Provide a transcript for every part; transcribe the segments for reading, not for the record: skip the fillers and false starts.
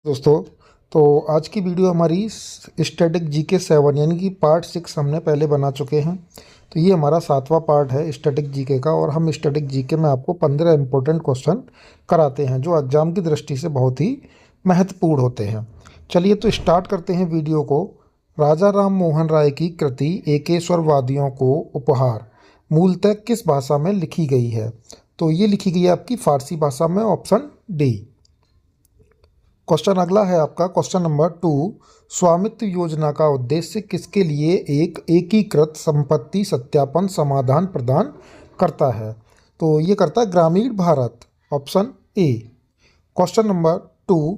दोस्तों, तो आज की वीडियो हमारी स्टैटिक जीके 7 यानी कि पार्ट 6 हमने पहले बना चुके हैं। तो ये हमारा 7वां पार्ट है स्टैटिक जीके का, और हम स्टैटिक जीके में आपको 15 इंपॉर्टेंट क्वेश्चन कराते हैं जो एग्जाम की दृष्टि से बहुत ही महत्वपूर्ण होते हैं। चलिए तो स्टार्ट करते हैं वीडियो को। राजा राम मोहन राय की कृति एकेश्वरवादियों को उपहार मूलतः किस भाषा में लिखी गई है? तो ये लिखी गई है आपकी फारसी भाषा में, ऑप्शन डी। क्वेश्चन अगला है आपका क्वेश्चन नंबर 2। स्वामित्व योजना का उद्देश्य किसके लिए एक एकीकृत संपत्ति सत्यापन समाधान प्रदान करता है? तो ये करता है ग्रामीण Bharat, option A. Question number 2।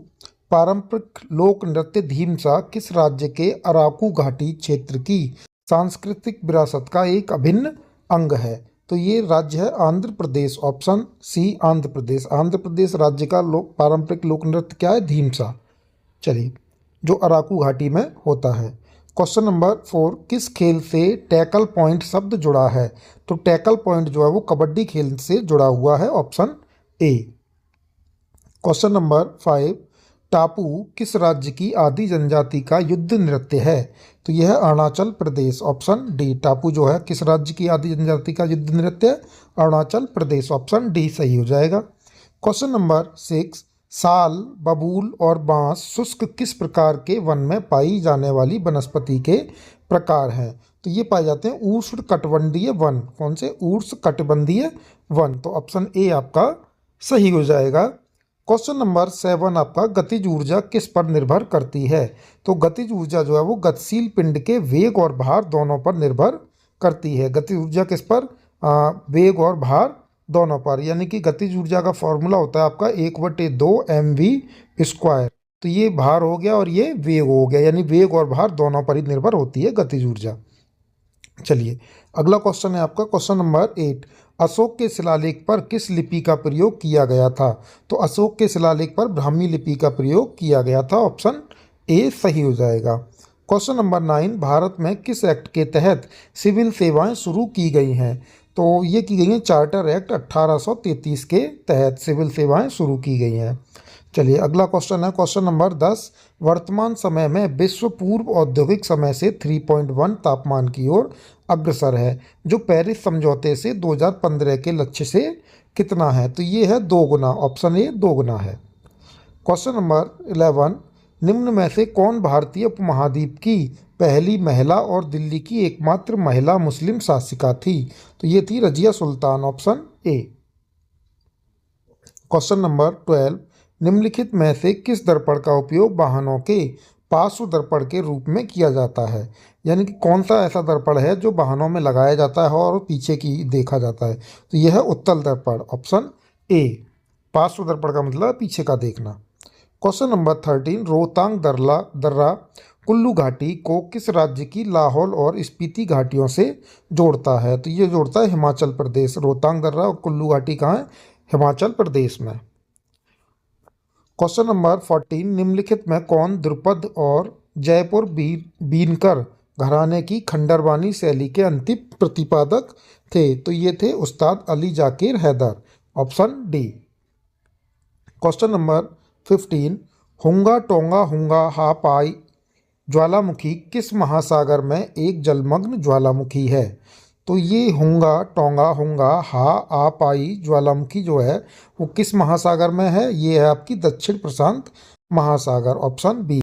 पारंपरिक लोक नृत्य धीमसा किस राज्य के अराकू घाटी क्षेत्र की सांस्कृतिक विरासत का एक अभिन्न अंग है? तो ये राज्य है आंध्र प्रदेश, ऑप्शन सी आंध्र प्रदेश। आंध्र प्रदेश राज्य का पारंपरिक लोक नृत्य क्या है? धीमसा। चलिए, जो अराकू घाटी में होता है। Question number 4। किस खेल से टैकल पॉइंट शब्द जुड़ा है? तो टैकल पॉइंट जो है वो कबड्डी खेल से जुड़ा हुआ है, ऑप्शन ए। Question number 5। टापू किस राज्य की आदि जनजाति का युद्ध नृत्य है? तो यह है अरुणाचल प्रदेश, ऑप्शन डी। टापू जो है किस राज्य की आदि जनजाति का युद्ध नृत्य है? अरुणाचल प्रदेश, ऑप्शन डी सही हो जाएगा। Question number 6। साल, बबूल और बांस शुष्क किस प्रकार के वन में पाई जाने वाली वनस्पति के प्रकार हैं? तो ये पाए जाते हैं उष्ण कटिबंधीय वन। कौन से? उष्ण कटिबंधीय वन, तो ऑप्शन ए आपका सही हो जाएगा। क्वेश्चन नंबर 7 आपका गतिज ऊर्जा किस पर निर्भर करती है? तो गतिज ऊर्जा जो है वो गतिशील पिंड के वेग और भार दोनों पर निर्भर करती है। गतिज ऊर्जा किस पर? वेग और भार दोनों पर। यानी कि गतिज ऊर्जा का फॉर्मूला होता है आपका 1/2 mv²। तो ये भार हो गया और ये वेग हो गया, यानी वेग और भार दोनों पर ही निर्भर होती है गतिज ऊर्जा। चलिए, अगला क्वेश्चन है आपका क्वेश्चन नंबर 8। अशोक के शिलालेख पर किस लिपि का प्रयोग किया गया था? तो अशोक के शिलालेख पर ब्राह्मी लिपि का प्रयोग किया गया था, ऑप्शन ए सही हो जाएगा। Question number 9। भारत में किस एक्ट के तहत सिविल सेवाएं शुरू की गई हैं? तो ये की गई हैं चार्टर एक्ट 1833 के तहत सिविल सेवाएं शुरू की गई हैं। चलिए, अगला क्वेश्चन है क्वेश्चन नंबर 10। वर्तमान समय में विश्व पूर्व औद्योगिक समय से 3.1 तापमान की ओर अग्रसर है, जो पेरिस समझौते से 2015 के लक्ष्य से कितना है? तो ये है 2 गुना, ऑप्शन ए 2 गुना है। Question number 11। निम्न में से कौन भारतीय उपमहाद्वीप की पहली महिला और दिल्ली की एकमात्र महिला मुस्लिम शासिका थी? तो ये थी Razia Sultan, option A. Question number 12। निम्नलिखित में से किस दर्पण का उपयोग वाहनों के पार्श्व दर्पण के रूप में किया जाता है? यानी कि कौन सा ऐसा दर्पण है जो वाहनों में लगाया जाता है और पीछे की देखा जाता है? तो यह है उत्तल दर्पण, ऑप्शन ए। पार्श्व दर्पण का मतलब पीछे का देखना। Question number 13। रोहतांग दर्रा कुल्लू घाटी को किस राज्य की लाहौल और स्पीति घाटियों से जोड़ता है? तो ये जोड़ता है हिमाचल प्रदेश। रोहतांग दर्रा और कुल्लू घाटी कहाँ है? हिमाचल प्रदेश में। Question number 14। निम्नलिखित में कौन द्रुपद और जयपुर बीनकर घराने की खंडरवानी शैली के अंतिम प्रतिपादक थे? तो ये थे Ustad Ali Zakir Haider, option D. Question number 15। Hunga tonga हुंगा हा पाई ज्वालामुखी किस महासागर में एक जलमग्न ज्वालामुखी है? तो ये हुंगा टोंगा हुंगा हा आ पाई ज्वालामुखी जो है वो किस महासागर में है? ये है आपकी दक्षिण प्रशांत महासागर, ऑप्शन बी।